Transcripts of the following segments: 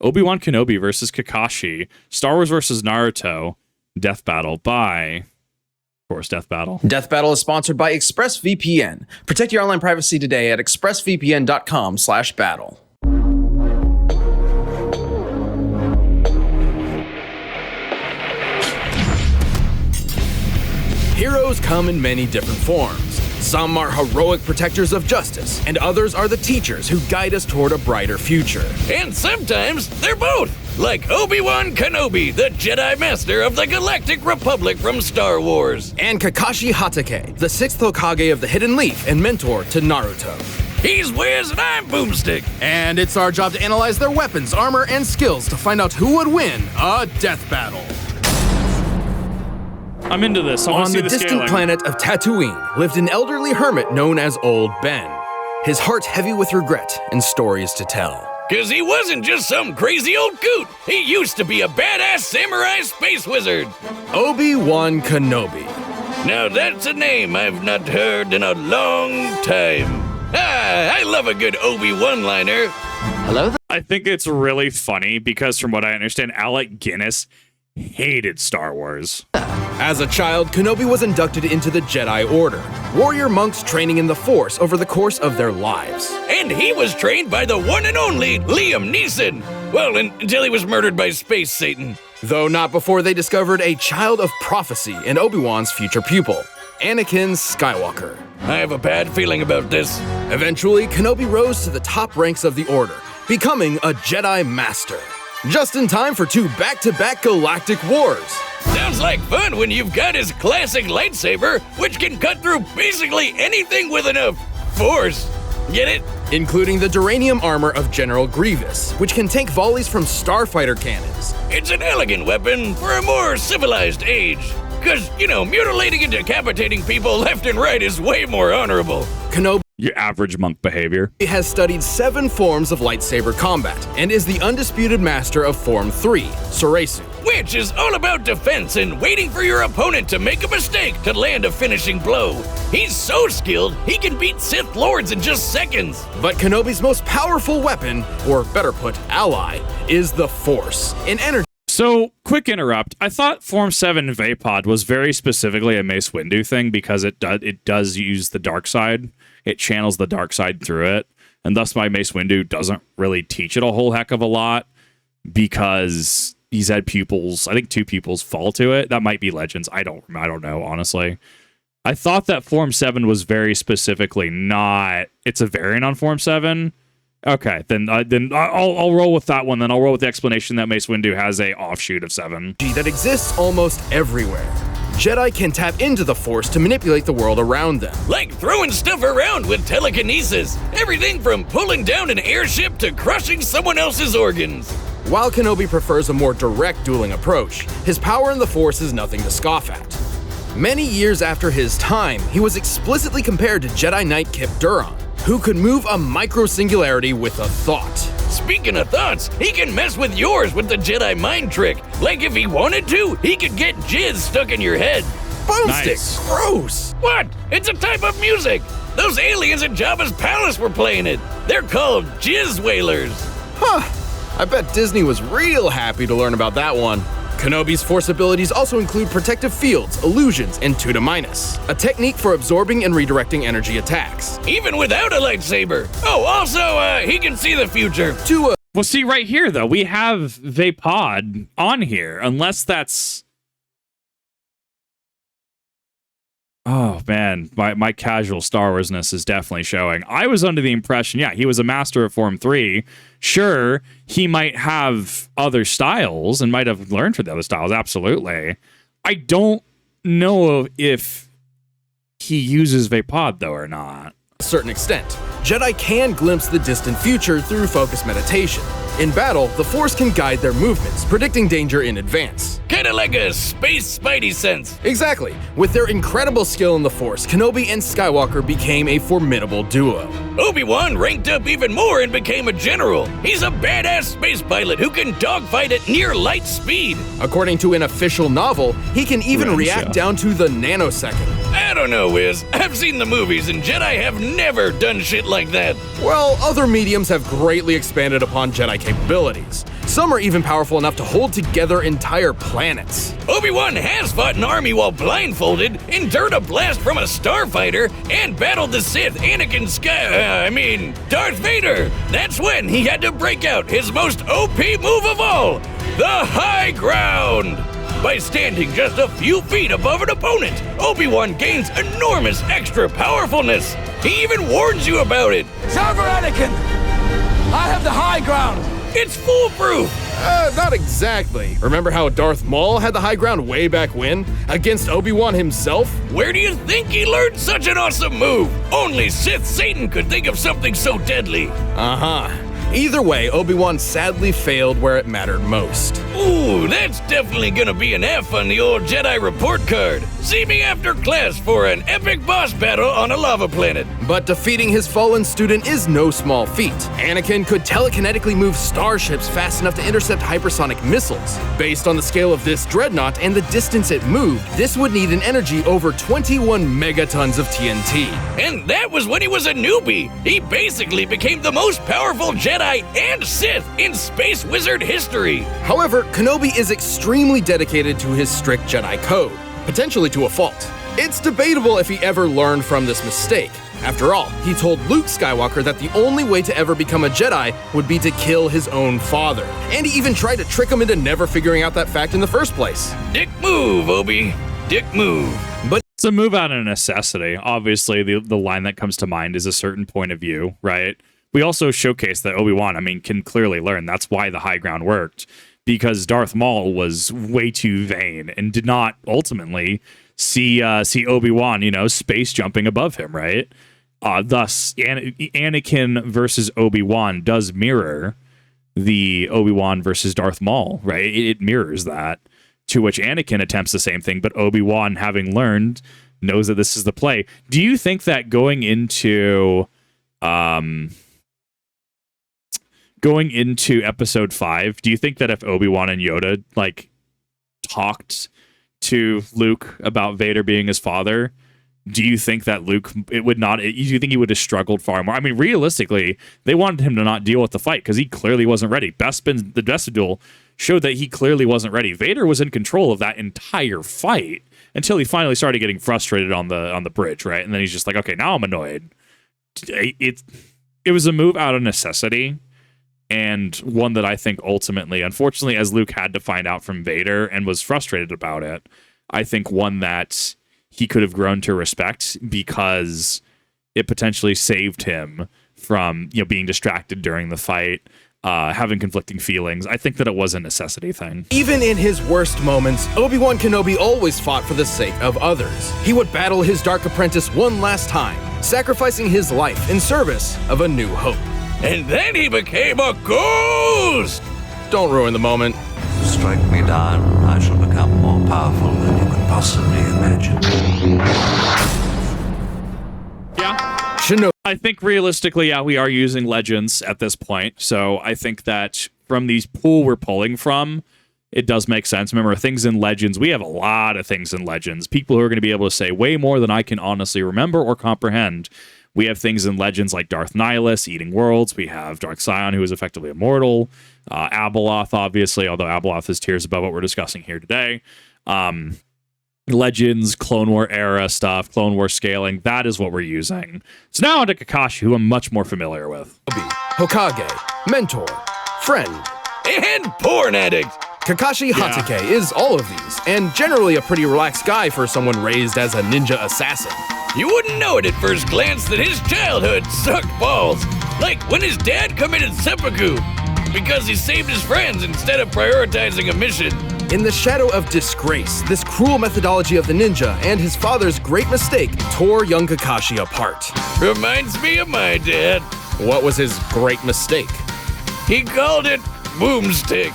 Obi-Wan Kenobi versus Kakashi, Star Wars versus Naruto, Death Battle by, of course, Death Battle. Death Battle is sponsored by ExpressVPN. Protect your online privacy today at expressvpn.com/battle. Heroes come in many different forms. Some are heroic protectors of justice, and others are the teachers who guide us toward a brighter future. And sometimes they're both, like Obi-Wan Kenobi, the Jedi Master of the Galactic Republic from Star Wars. And Kakashi Hatake, the 6th Hokage of the Hidden Leaf and mentor to Naruto. He's Wiz and I'm Boomstick. And it's our job to analyze their weapons, armor, and skills to find out who would win a death battle. I'm into this. I want On to see the the distant scaling. planet of Tatooine lived an elderly hermit known as Old Ben. His heart heavy with regret and stories to tell. Cause he wasn't just some crazy old coot. He used to be a badass samurai space wizard. Obi-Wan Kenobi. Now that's a name I've not heard in a long time. I love a good Obi-Wan liner. Hello there. I think it's really funny because from what I understand, Alec Guinness hated Star Wars. As a child, Kenobi was inducted into the Jedi Order, warrior monks training in the Force over the course of their lives. And he was trained by the one and only Liam Neeson. Well, until he was murdered by Space Satan. Though not before they discovered a child of prophecy in Obi-Wan's future pupil, Anakin Skywalker. I have a bad feeling about this. Eventually, Kenobi rose to the top ranks of the Order, becoming a Jedi Master. Just in time for 2 back-to-back galactic wars. Sounds like fun when you've got his classic lightsaber, which can cut through basically anything with enough force. Get it? Including the duranium armor of General Grievous, which can tank volleys from starfighter cannons. It's an elegant weapon for a more civilized age. Cause, mutilating and decapitating people left and right is way more honorable. Kenobi Your average monk behavior. has studied 7 forms of lightsaber combat and is the undisputed master of Form 3, Soresu. Which is all about defense and waiting for your opponent to make a mistake to land a finishing blow. He's so skilled, he can beat Sith Lords in just seconds. But Kenobi's most powerful weapon, or better put, ally, is the Force, an energy. So, quick interrupt. I thought Form 7 Vapod was very specifically a Mace Windu thing because it does use the dark side. It channels the dark side through it, and thus my Mace Windu doesn't really teach it a whole heck of a lot because he's had pupils. I think 2 pupils fall to it. That might be Legends. I don't know, honestly. I thought that Form 7 was very specifically not. It's a variant on Form 7. Okay, then I'll roll with that one. Then I'll roll with the explanation that Mace Windu has a offshoot of 7. That exists almost everywhere. Jedi can tap into the Force to manipulate the world around them. Like throwing stuff around with telekinesis. Everything from pulling down an airship to crushing someone else's organs. While Kenobi prefers a more direct dueling approach, his power in the Force is nothing to scoff at. Many years after his time, he was explicitly compared to Jedi Knight Kip Duron, who could move a micro-singularity with a thought. Speaking of thoughts, he can mess with yours with the Jedi mind trick. Like if he wanted to, he could get jizz stuck in your head. Boomstick! Nice. Gross! What? It's a type of music. Those aliens at Jabba's palace were playing it. They're called jizz whalers. Huh. I bet Disney was real happy to learn about that one. Kenobi's Force abilities also include protective fields, illusions, and Tuta Minus, a technique for absorbing and redirecting energy attacks. Even without a lightsaber. Oh, also, he can see the future. Well, see, right here, though, we have Vapod on here, unless that's... Oh, man, my casual Star Wars-ness is definitely showing. I was under the impression, yeah, he was a master of Form 3. Sure, he might have other styles and might have learned from the other styles, absolutely. I don't know if he uses Vapod, though, or not. A certain extent, Jedi can glimpse the distant future through focused meditation. In battle, the Force can guide their movements, predicting danger in advance. Kinda like a space spidey sense. Exactly. With their incredible skill in the Force, Kenobi and Skywalker became a formidable duo. Obi-Wan ranked up even more and became a general. He's a badass space pilot who can dogfight at near light speed. According to an official novel, he can even Rensha. react down to the nanosecond. I don't know, Wiz. I've seen the movies and Jedi have never done shit like that. Well, other mediums have greatly expanded upon Jedi capabilities. Some are even powerful enough to hold together entire planets. Obi-Wan has fought an army while blindfolded, endured a blast from a starfighter, and battled the Sith Darth Vader. That's when he had to break out his most OP move of all, the high ground. By standing just a few feet above an opponent, Obi-Wan gains enormous extra powerfulness. He even warns you about it. Time for Anakin! I have the high ground! It's foolproof. Not exactly. Remember how Darth Maul had the high ground way back when? Against Obi-Wan himself? Where do you think he learned such an awesome move? Only Sith Satan could think of something so deadly. Uh-huh. Either way, Obi-Wan sadly failed where it mattered most. Ooh, that's definitely gonna be an F on the old Jedi report card. See me after class for an epic boss battle on a lava planet. But defeating his fallen student is no small feat. Anakin could telekinetically move starships fast enough to intercept hypersonic missiles. Based on the scale of this dreadnought and the distance it moved, this would need an energy over 21 megatons of TNT. And that was when he was a newbie. He basically became the most powerful Jedi and Sith in Space Wizard history. However, Kenobi is extremely dedicated to his strict Jedi code, potentially to a fault. It's debatable if he ever learned from this mistake. After all, he told Luke Skywalker that the only way to ever become a Jedi would be to kill his own father. And he even tried to trick him into never figuring out that fact in the first place. Dick move, Obi. Dick move. But It's a move out of necessity. Obviously, the line that comes to mind is a certain point of view, right? We also showcase that Obi-Wan, can clearly learn. That's why the high ground worked, because Darth Maul was way too vain and did not ultimately see Obi-Wan, space jumping above him, right? Thus, Anakin versus Obi-Wan does mirror the Obi-Wan versus Darth Maul, right? It mirrors that, to which Anakin attempts the same thing, but Obi-Wan, having learned, knows that this is the play. Do you think that going into episode 5, do you think that if Obi-Wan and Yoda talked to Luke about Vader being his father, do you think that Luke, do you think he would have struggled far more? Realistically, they wanted him to not deal with the fight because he clearly wasn't ready. The Bespin duel showed that he clearly wasn't ready. Vader was in control of that entire fight until he finally started getting frustrated on the bridge, right? And then he's just like, okay, now I'm annoyed. It was a move out of necessity, and one that I think ultimately, unfortunately, as Luke had to find out from Vader and was frustrated about it, I think one that he could have grown to respect because it potentially saved him from being distracted during the fight, having conflicting feelings. I think that it was a necessity thing. even in his worst moments, Obi-Wan Kenobi always fought for the sake of others. He would battle his dark apprentice one last time, sacrificing his life in service of a new hope. And then he became a ghost! Don't ruin the moment. Strike me down, I shall become more powerful than you can possibly imagine. Yeah. Shinobi. I think realistically, we are using legends at this point. So I think that from these pool we're pulling from, it does make sense. Remember, things in legends, we have a lot of things in legends. People who are going to be able to say way more than I can honestly remember or comprehend. We have things in legends like Darth Nihilus, Eating Worlds. We have Dark Scion, who is effectively immortal. Abeloth, obviously, although Abeloth is tiers above what we're discussing here today. Legends, Clone War era stuff, Clone War scaling, that is what we're using. So now onto Kakashi, who I'm much more familiar with. Hokage, mentor, friend. And porn addict! Kakashi Hatake is all of these, and generally a pretty relaxed guy for someone raised as a ninja assassin. You wouldn't know it at first glance that his childhood sucked balls. Like when his dad committed seppuku because he saved his friends instead of prioritizing a mission. In the shadow of disgrace, this cruel methodology of the ninja and his father's great mistake tore young Kakashi apart. Reminds me of my dad. What was his great mistake? He called it boomstick.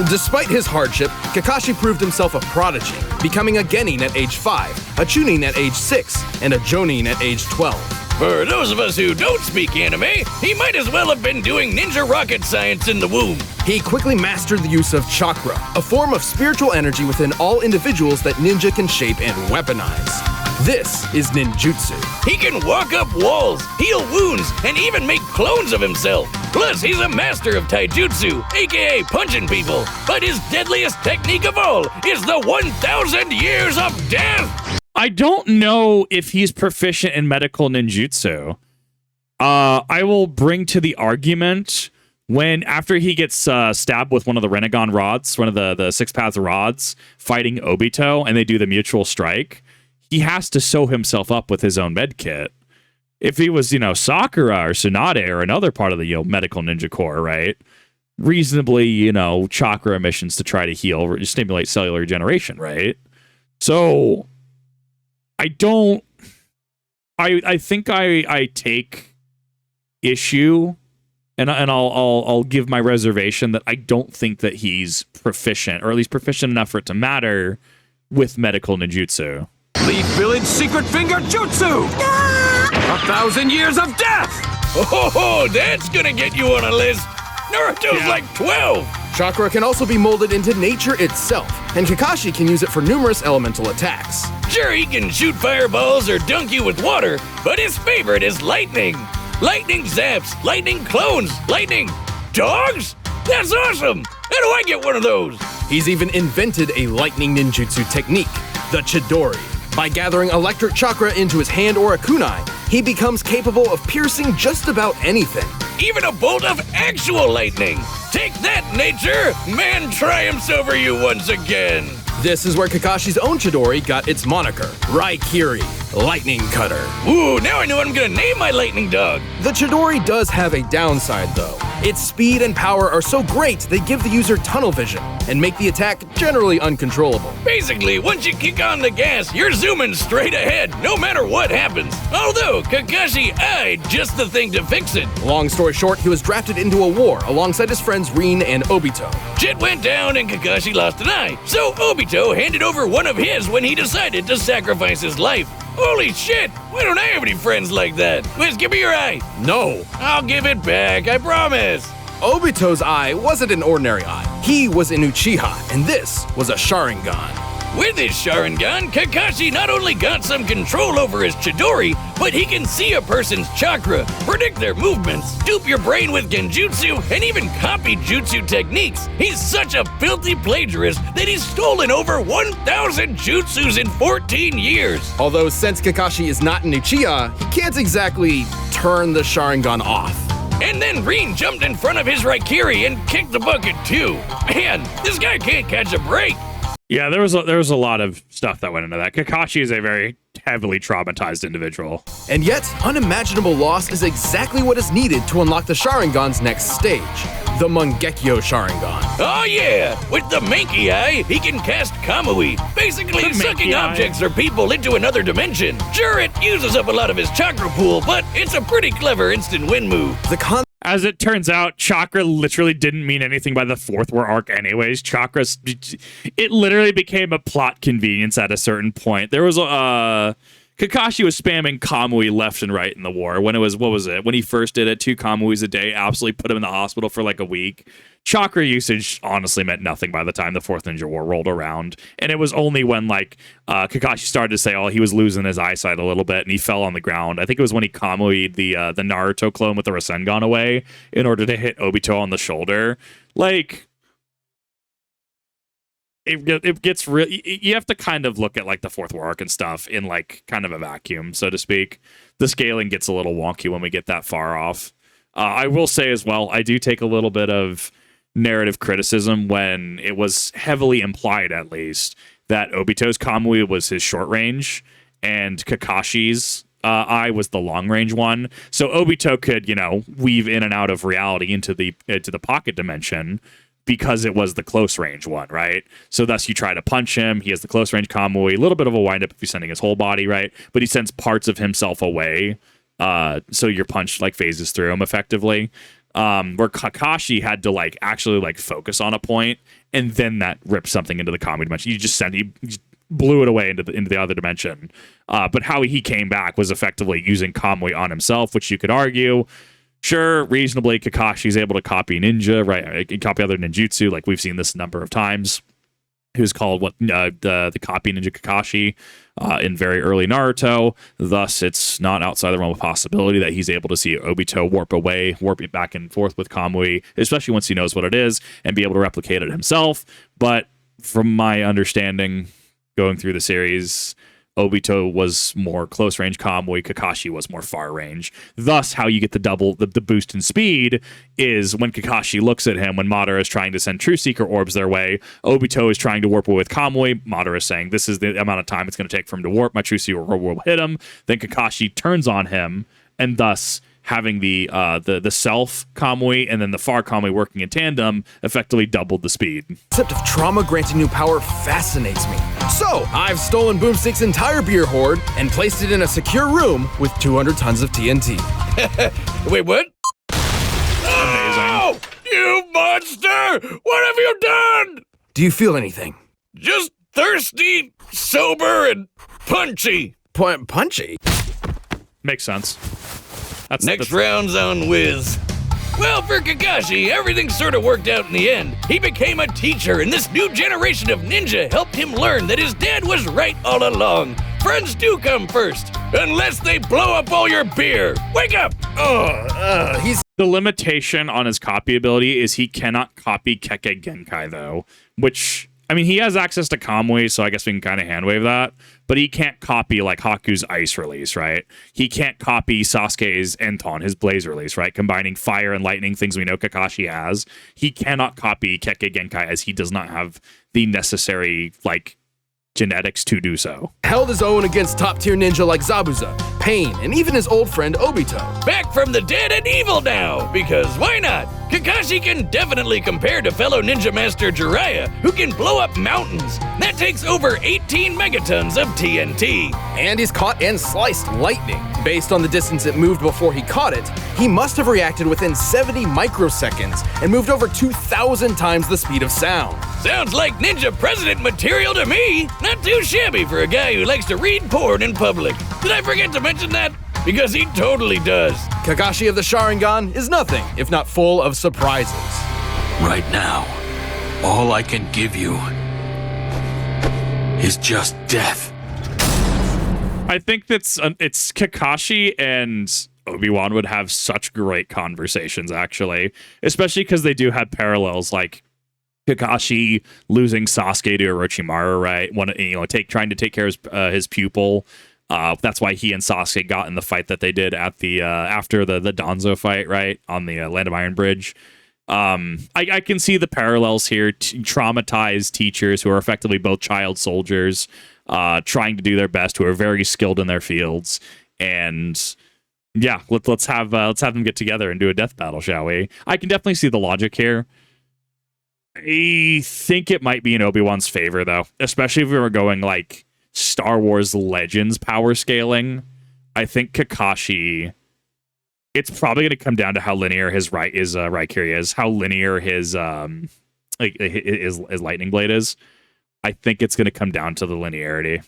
Despite his hardship, Kakashi proved himself a prodigy, becoming a Genin at age 5, a Chunin at age 6, and a Jonin at age 12. For those of us who don't speak anime, he might as well have been doing ninja rocket science in the womb. He quickly mastered the use of chakra, a form of spiritual energy within all individuals that ninja can shape and weaponize. This is ninjutsu. He can walk up walls, heal wounds, and even make clones of himself. Plus, he's a master of taijutsu, aka punching people. But his deadliest technique of all is the 1,000 years of death. I don't know if he's proficient in medical ninjutsu. I will bring to the argument when after he gets stabbed with one of the Renegon rods, one of the Six Paths rods, fighting Obito, and they do the mutual strike, he has to sew himself up with his own med kit. If he was, Sakura or Tsunade or another part of the medical ninja corps, right? Reasonably, chakra emissions to try to heal or stimulate cellular regeneration, right? So I think I take issue, and I'll give my reservation that I don't think that he's proficient, or at least proficient enough for it to matter, with medical ninjutsu. Leaf Village Secret Finger Jutsu! 1,000 years of death! Oh, that's gonna get you on a list. Naruto's like 12. Chakra can also be molded into nature itself, and Kakashi can use it for numerous elemental attacks. Sure, he can shoot fireballs or dunk you with water, but his favorite is lightning. Lightning zaps, lightning clones, lightning dogs? That's awesome! How do I get one of those? He's even invented a lightning ninjutsu technique, the Chidori. By gathering electric chakra into his hand or a kunai, he becomes capable of piercing just about anything. Even a bolt of actual lightning. Take that, nature! Man triumphs over you once again. This is where Kakashi's own Chidori got its moniker, Raikiri, Lightning Cutter. Ooh, now I know what I'm gonna name my lightning dog. The Chidori does have a downside though. Its speed and power are so great they give the user tunnel vision and make the attack generally uncontrollable. Basically, once you kick on the gas, you're zooming straight ahead, no matter what happens. Although, Kakashi eyed just the thing to fix it. Long story short, he was drafted into a war alongside his friends Rin and Obito. Shit went down and Kakashi lost an eye, so Obito handed over one of his when he decided to sacrifice his life. Holy shit, why don't I have any friends like that? Wiz, give me your eye. No! I'll give it back, I promise. Obito's eye wasn't an ordinary eye. He was an Uchiha, and this was a Sharingan. With his Sharingan, Kakashi not only got some control over his Chidori, but he can see a person's chakra, predict their movements, dupe your brain with genjutsu, and even copy jutsu techniques. He's such a filthy plagiarist that he's stolen over 1,000 jutsus in 14 years. Although since Kakashi is not an Uchiha, he can't exactly turn the Sharingan off. And then Rin jumped in front of his Raikiri and kicked the bucket too. Man, this guy can't catch a break. Yeah, there was a lot of stuff that went into that. Kakashi is a very heavily traumatized individual. And yet, unimaginable loss is exactly what is needed to unlock the Sharingan's next stage, the Mangekyo Sharingan. Oh yeah! With the Mankey Eye, he can cast Kamui, basically sucking objects or people into another dimension. Sure, it uses up a lot of his chakra pool, but it's a pretty clever instant win move. As it turns out, chakra literally didn't mean anything by the fourth war arc anyways. It literally became a plot convenience at a certain point. There was Kakashi was spamming Kamui left and right in the war. When it was, when he first did it, 2 Kamuis a day, absolutely put him in the hospital for like a week. Chakra usage honestly meant nothing by the time the Fourth Ninja War rolled around. And it was only when Kakashi started to say, oh, he was losing his eyesight a little bit and he fell on the ground. I think it was when he Kamui'd the Naruto clone with the Rasengan away in order to hit Obito on the shoulder. It gets real. You have to kind of look at like the Fourth War arc and stuff in like kind of a vacuum, so to speak. The scaling gets a little wonky when we get that far off. I will say as well, I do take a little bit of narrative criticism when it was heavily implied, at least, that Obito's Kamui was his short range and Kakashi's eye was the long range one. So Obito could, weave in and out of reality into the pocket dimension, because it was the close range one, right? So thus you try to punch him. He has the close range Kamui, a little bit of a windup if he's sending his whole body, right? But he sends parts of himself away. So your punch like phases through him effectively. Where Kakashi had to actually focus on a point, and then that ripped something into the Kamui dimension. He blew it away into the other dimension. But how he came back was effectively using Kamui on himself, which you could argue, sure, reasonably, Kakashi's able to copy ninja, right? He can copy other ninjutsu, like we've seen this a number of times. who's called the copy ninja Kakashi in very early Naruto. Thus, it's not outside the realm of possibility that he's able to see Obito warp it back and forth with Kamui, especially once he knows what it is, and be able to replicate it himself. But from my understanding, going through the series, Obito was more close range Kamui, Kakashi was more far range. Thus, how you get the boost in speed is when Kakashi looks at him, when Madara is trying to send True Seeker orbs their way, Obito is trying to warp with Kamui, Madara is saying, this is the amount of time it's going to take for him to warp, my True Seeker orb will hit him, then Kakashi turns on him, and thus having the self Kamui and then the far Kamui working in tandem effectively doubled the speed. The concept of trauma granting new power fascinates me. So, I've stolen Boomstick's entire beer hoard and placed it in a secure room with 200 tons of TNT. Wait, what? Amazing. Oh, you monster! What have you done? Do you feel anything? Just thirsty, sober, and punchy. Punchy? Makes sense. Next round's on Wiz. Well, for Kakashi, everything sort of worked out in the end. He became a teacher, and this new generation of ninja helped him learn that his dad was right all along. Friends do come first, unless they blow up all your beer. Wake up! The limitation on his copy ability is he cannot copy Kekkei Genkai, though, which, I mean, he has access to Kamui, so I guess we can kind of handwave that, but he can't copy, like, Haku's Ice release, right? He can't copy Sasuke's Enton, his Blaze release, right? Combining fire and lightning, things we know Kakashi has. He cannot copy Kekkei Genkai as he does not have the necessary, like, genetics to do so. Held his own against top-tier ninja like Zabuza, Pain, and even his old friend Obito. Back from the dead and evil now, because why not? Kakashi can definitely compare to fellow ninja master Jiraiya, who can blow up mountains. That takes over 18 megatons of TNT. And he's caught and sliced lightning. Based on the distance it moved before he caught it, he must have reacted within 70 microseconds and moved over 2,000 times the speed of sound. Sounds like ninja president material to me. Not too shabby for a guy who likes to read porn in public. Did I forget to mention that? Because he totally does. Kakashi of the Sharingan is nothing if not full of surprises. Right now, all I can give you is just death. I think it's Kakashi and Obi-Wan would have such great conversations, actually, especially because they do have parallels, like Kakashi losing Sasuke to Orochimaru, right? Trying to take care of his pupil. That's why he and Sasuke got in the fight that they did at the after the Danzo fight, right, on the Land of Iron Bridge. I can see the parallels here. Traumatized teachers who are effectively both child soldiers, trying to do their best, who are very skilled in their fields, and yeah, let's have them get together and do a death battle, shall we? I can definitely see the logic here. I think it might be in Obi-Wan's favor, though, especially if we were going like Star Wars Legends power scaling. I think Kakashi, it's probably going to come down to how linear his Raikiri is, how linear his lightning blade is. I think it's going to come down to the linearity.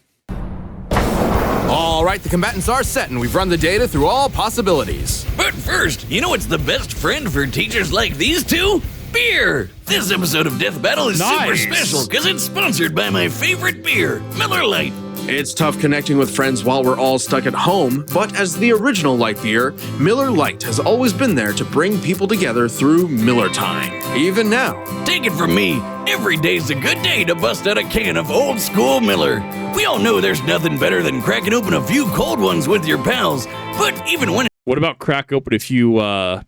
All right, the combatants are set, and we've run the data through all possibilities. But first, you know what's the best friend for teachers like these two? Beer! This episode of Death Battle is super special because it's sponsored by my favorite beer, Miller Lite. It's tough connecting with friends while we're all stuck at home, but as the original light beer, Miller Lite has always been there to bring people together through Miller time, even now. Take it from me, every day's a good day to bust out a can of old school Miller. We all know there's nothing better than cracking open a few cold ones with your pals, but even when What about crack open a few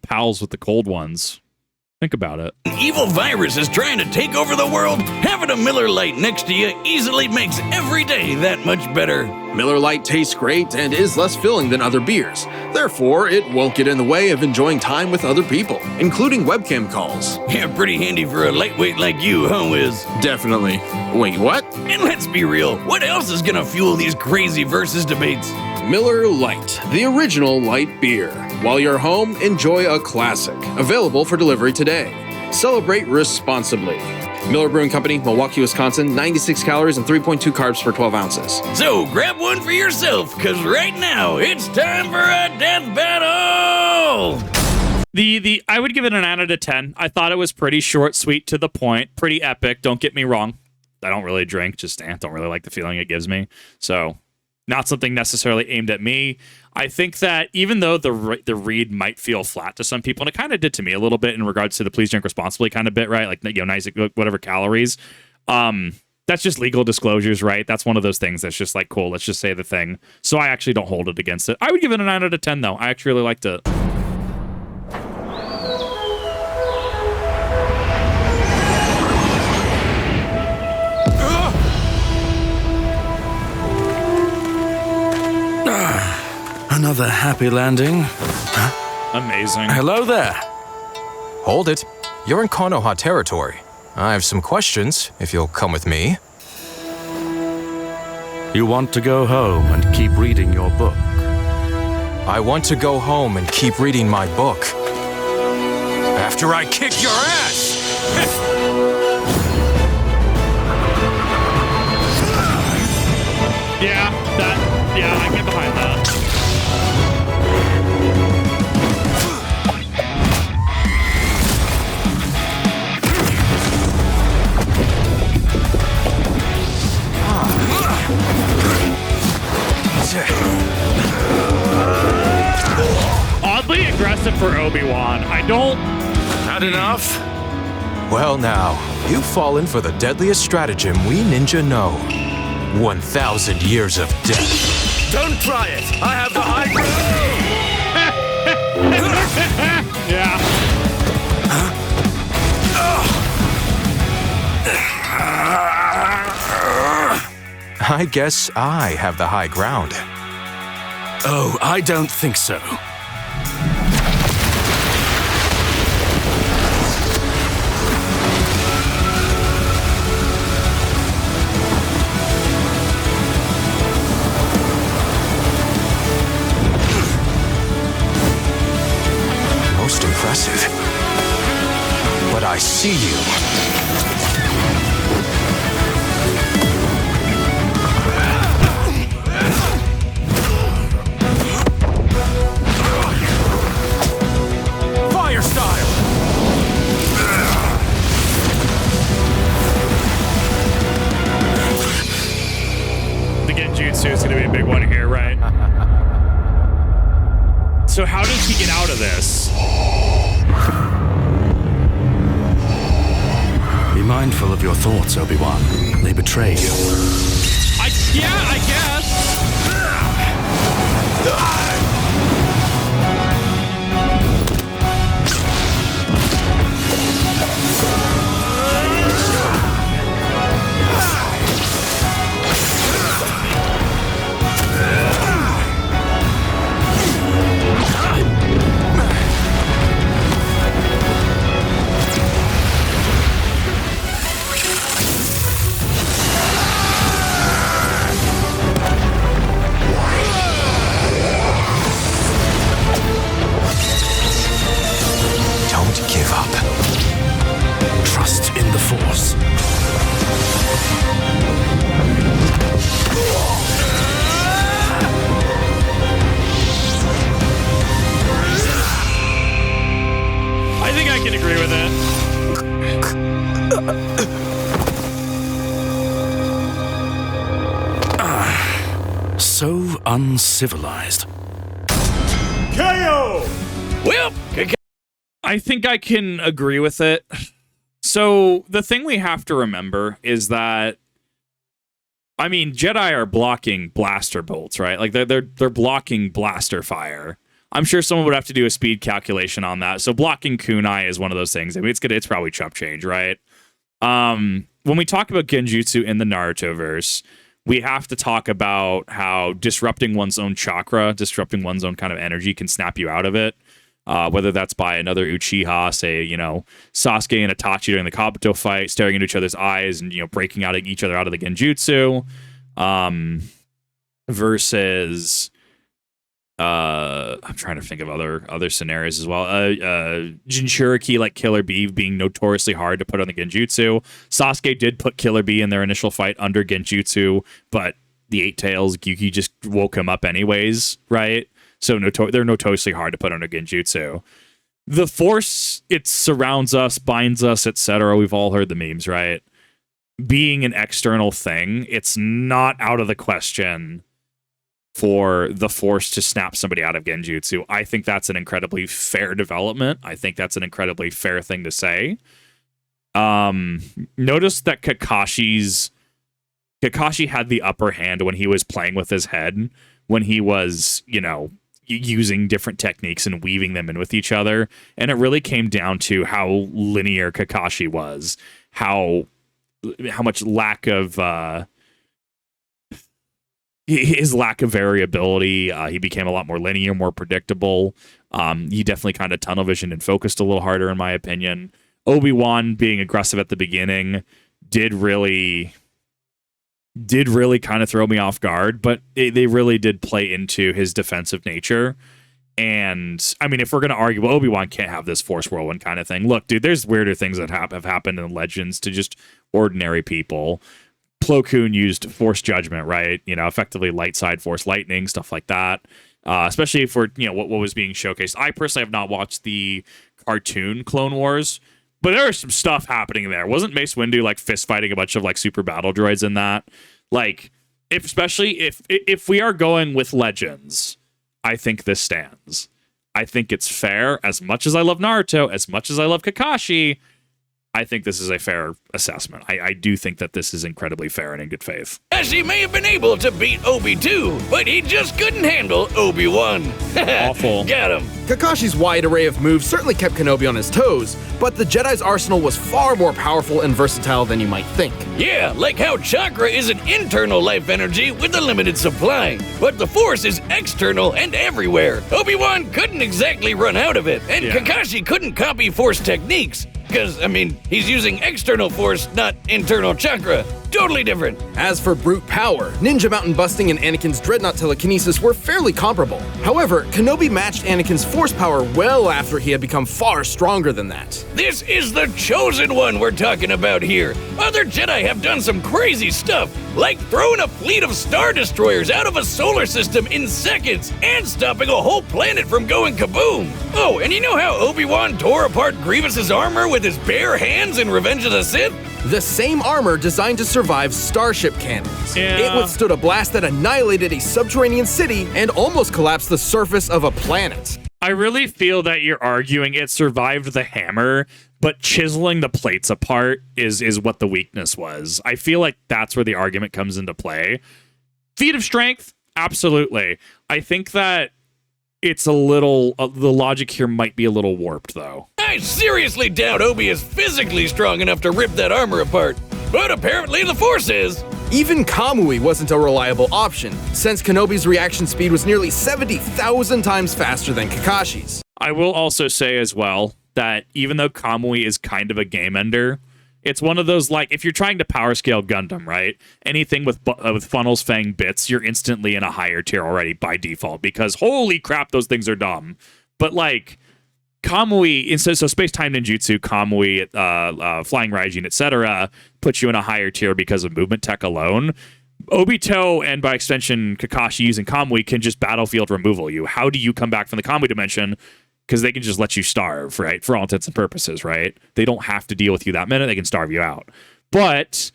pals with the cold ones? Think about it. an evil virus is trying to take over the world, having a Miller Lite next to you easily makes every day that much better. Miller Lite tastes great and is less filling than other beers. Therefore, it won't get in the way of enjoying time with other people, including webcam calls. Yeah, pretty handy for a lightweight like you, huh, Wiz? Definitely. Wait, what? And let's be real, what else is gonna fuel these crazy versus debates? Miller Lite, the original light beer. While you're home, enjoy a classic. Available for delivery today. Celebrate responsibly. Miller Brewing Company, Milwaukee, Wisconsin, 96 calories and 3.2 carbs per 12 ounces. So grab one for yourself, cause right now it's time for a death battle! I would give it an 9 out of 10. I thought it was pretty short, sweet, to the point, pretty epic. Don't get me wrong. I don't really drink. Just don't really like the feeling it gives me. So not something necessarily aimed at me. I think that even though the read might feel flat to some people, and it kind of did to me a little bit in regards to the please drink responsibly kind of bit, right? Like, nice, whatever calories. That's just legal disclosures, right? That's one of those things that's just like, cool, let's just say the thing. So I actually don't hold it against it. I would give it a 9 out of 10, though. I actually really liked it. Another happy landing. Amazing. Hello there. Hold it. You're in Konoha territory. I have some questions, if you'll come with me. You want to go home and keep reading your book? I want to go home and keep reading my book. After I kick your ass! Yeah, I get behind that. Oddly aggressive for Obi-Wan. I don't... Had enough? Well now, you've fallen for the deadliest stratagem we ninja know. 1,000 years of death. Don't try it! I have the high ground! Yeah. I guess I have the high ground. Oh, I don't think so. Most impressive. But I see you. Fire style! The Genjutsu is going to be a big one here, right? So how does he get out of this? Be mindful of your thoughts, Obi-Wan. They betray you. I guess. Don't give up. Trust in the Force. I think I can agree with it. So uncivilized. Well, I think I can agree with it. So the thing we have to remember is that, I mean, Jedi are blocking blaster bolts, right? Like they're blocking blaster fire. I'm sure someone would have to do a speed calculation on that. So blocking kunai is one of those things. I mean, it's probably chump change, right? When we talk about Genjutsu in the Naruto verse, we have to talk about how disrupting one's own chakra, disrupting one's own kind of energy can snap you out of it. Whether that's by another Uchiha, say, Sasuke and Itachi during the Kabuto fight, staring into each other's eyes and, breaking out each other out of the Genjutsu, versus, I'm trying to think of other scenarios as well. Jinchuriki, like Killer Bee, being notoriously hard to put on the Genjutsu. Sasuke did put Killer Bee in their initial fight under Genjutsu, but the Eight Tails, Gyuki just woke him up anyways, right? So they're notoriously hard to put under Genjutsu. The Force, it surrounds us, binds us, etc. We've all heard the memes, right? being an external thing, it's not out of the question for the Force to snap somebody out of Genjutsu. I think that's an incredibly fair development. I think that's an incredibly fair thing to say. Notice that Kakashi had the upper hand when he was playing with his head, when he was, using different techniques and weaving them in with each other. And it really came down to how linear Kakashi was, how much lack of his lack of variability. He became a lot more linear, more predictable. He definitely kind of tunnel visioned and focused a little harder, in my opinion. Obi-Wan being aggressive at the beginning did really kind of throw me off guard, but they really did play into his defensive nature. And I mean, if we're going to argue, well, Obi-Wan can't have this Force whirlwind kind of thing. Look, dude, there's weirder things that have happened in Legends to just ordinary people. Plo Koon used Force Judgment, right? Effectively light side Force lightning, stuff like that. Especially for, what was being showcased. I personally have not watched the cartoon Clone Wars, but there was some stuff happening there. Wasn't Mace Windu like fist fighting a bunch of like super battle droids in that? Like, especially if we are going with Legends, I think this stands. I think it's fair. As much as I love Naruto, as much as I love Kakashi, I think this is a fair assessment. I do think that this is incredibly fair and in good faith. Kakashi may have been able to beat Obi too, but he just couldn't handle Obi-Wan. Awful. Got him. Kakashi's wide array of moves certainly kept Kenobi on his toes, but the Jedi's arsenal was far more powerful and versatile than you might think. Yeah, like how chakra is an internal life energy with a limited supply, but the Force is external and everywhere. Obi-Wan couldn't exactly run out of it, and Kakashi couldn't copy Force techniques. Because, he's using external Force, not internal chakra. Totally different. As for brute power, ninja mountain busting and Anakin's dreadnought telekinesis were fairly comparable. However, Kenobi matched Anakin's Force power well after he had become far stronger than that. This is the chosen one we're talking about here. Other Jedi have done some crazy stuff, like throwing a fleet of Star Destroyers out of a solar system in seconds and stopping a whole planet from going kaboom. Oh, and you know how Obi-Wan tore apart Grievous's armor with his bare hands in Revenge of the Sith? The same armor designed to survive starship cannons. Yeah. It withstood a blast that annihilated a subterranean city and almost collapsed the surface of a planet. I really feel that you're arguing it survived the hammer, but chiseling the plates apart is what the weakness was. I feel like that's where the argument comes into play. Feat of strength, absolutely. I think that it's a little, the logic here might be a little warped, though. I seriously doubt Obi is physically strong enough to rip that armor apart, but apparently the Force is. Even Kamui wasn't a reliable option, since Kenobi's reaction speed was nearly 70,000 times faster than Kakashi's. I will also say as well that even though Kamui is kind of a game ender, it's one of those, like, if you're trying to power scale Gundam, right? Anything with funnels, fang, bits, you're instantly in a higher tier already by default, because holy crap, those things are dumb. But, like, Kamui, so space-time ninjutsu, Kamui, flying Raijin, etc., puts you in a higher tier because of movement tech alone. Obito, and by extension Kakashi using Kamui, can just battlefield removal you. How do you come back from the Kamui dimension? Because they can just let you starve, right? For all intents and purposes, right? They don't have to deal with you that minute. They can starve you out. But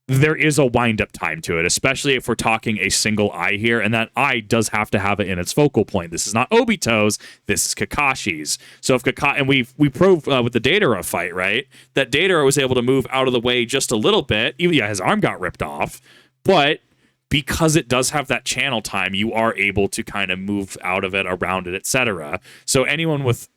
there is a wind-up time to it, especially if we're talking a single eye here, and that eye does have to have it in its focal point. This is not Obito's, this is Kakashi's. So if Kakashi, and we proved with the Datara fight, right, that Datara was able to move out of the way just a little bit. Even his arm got ripped off, but because it does have that channel time, you are able to kind of move out of it, around it, etc. So anyone with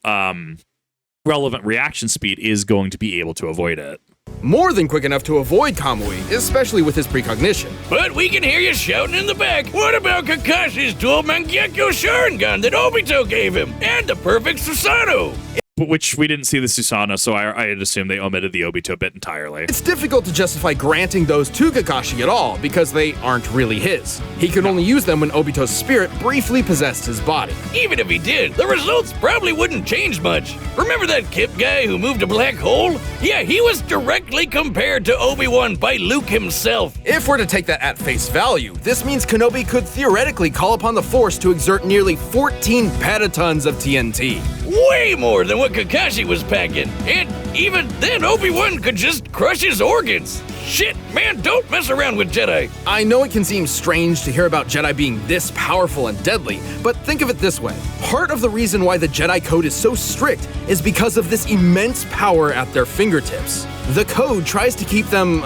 relevant reaction speed is going to be able to avoid it. More than quick enough to avoid Kamui, especially with his precognition. But we can hear you shouting in the back. What about Kakashi's dual Mangekyo Sharingan that Obito gave him? And the perfect Susanoo? Which we didn't see the Susanoo, so I had assumed they omitted the Obito bit entirely. It's difficult to justify granting those to Kakashi at all, because they aren't really his. He could only use them when Obito's spirit briefly possessed his body. Even if he did, the results probably wouldn't change much. Remember that Kip guy who moved a black hole? Yeah, he was directly compared to Obi-Wan by Luke himself. If we're to take that at face value, this means Kenobi could theoretically call upon the Force to exert nearly 14 petatons of TNT. Way more than what Kakashi was packing. And even then, Obi-Wan could just crush his organs. shit, man, don't mess around with Jedi. I know it can seem strange to hear about Jedi being this powerful and deadly, but think of it this way. Part of the reason why the Jedi Code is so strict is because of this immense power at their fingertips. The Code tries to keep them,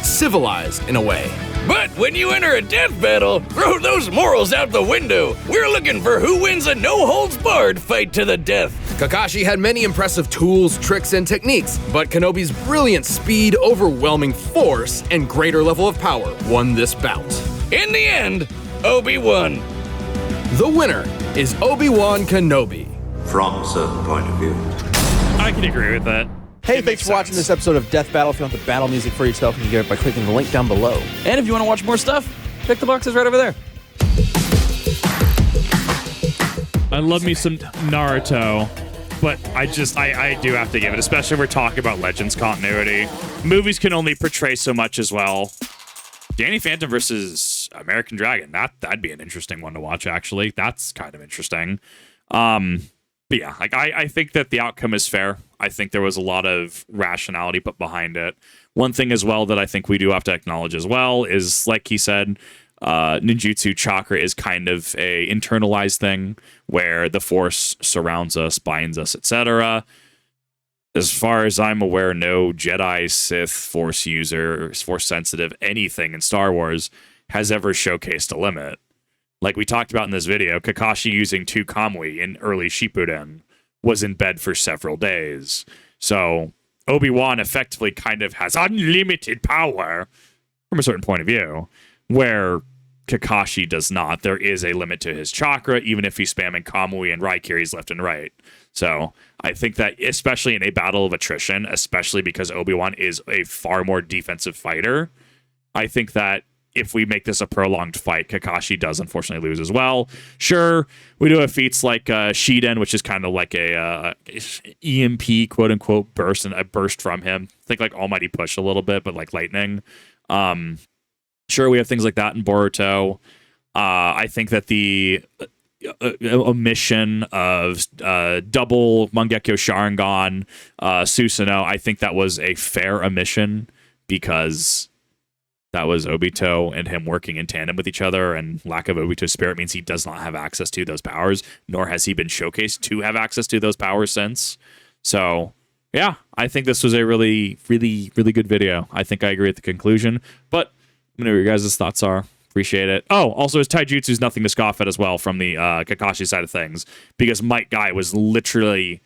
civilized in a way. But when you enter a death battle, throw those morals out the window. We're looking for who wins a no-holds-barred fight to the death. Kakashi had many impressive tools, tricks, and techniques, but Kenobi's brilliant speed, overwhelming force, and greater level of power won this bout. In the end, Obi won. The winner is Obi-Wan Kenobi. From a certain point of view. I can agree with that. Hey, thanks for watching this episode of Death Battle. If you want the battle music for yourself, you can get it by clicking the link down below. And if you want to watch more stuff, pick the boxes right over there. I love me some Naruto, but I do have to give it, especially if we're talking about Legends continuity. Movies can only portray so much as well. Danny Phantom versus American Dragon, that'd be an interesting one to watch, actually. That's kind of interesting. But yeah, like I think that the outcome is fair. I think there was a lot of rationality put behind it. One thing as well that I think we do have to acknowledge as well is, like he said, ninjutsu chakra is kind of a internalized thing where the force surrounds us, binds us, etc. As far as I'm aware, no Jedi, Sith, Force user, Force sensitive, anything in Star Wars has ever showcased a limit. Like we talked about in this video, Kakashi using 2 Kamui in early Shippuden was in bed for several days. So Obi-Wan effectively kind of has unlimited power from a certain point of view, where Kakashi does not. There is a limit to his chakra, even if he's spamming Kamui and Raikiris left and right. So I think that, especially in a battle of attrition, especially because Obi-Wan is a far more defensive fighter, I think that if we make this a prolonged fight, Kakashi does unfortunately lose as well. Sure, we do have feats like Shiden, which is kind of like a EMP quote unquote burst, and a burst from him. Think like Almighty Push a little bit, but like lightning. Sure, we have things like that in Boruto. I think that the omission of double Mangekyo Sharingan, Susanoo, I think that was a fair omission because that was Obito and him working in tandem with each other, and lack of Obito's spirit means he does not have access to those powers, nor has he been showcased to have access to those powers since. So, yeah, I think this was a really, really, really good video. I think I agree with the conclusion, but let me know what your guys' thoughts are. Appreciate it. Oh, also his taijutsu is nothing to scoff at as well from the Kakashi side of things, because Might Guy was literally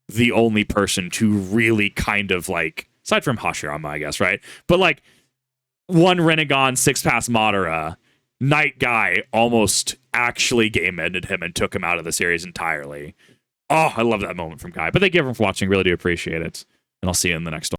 the only person to really kind of like, aside from Hashirama, I guess, right? But like, one Rinnegan, 6-pass Madara, Night Guy almost actually game-ended him and took him out of the series entirely. Oh, I love that moment from Guy. But thank you everyone for watching. Really do appreciate it. And I'll see you in the next one.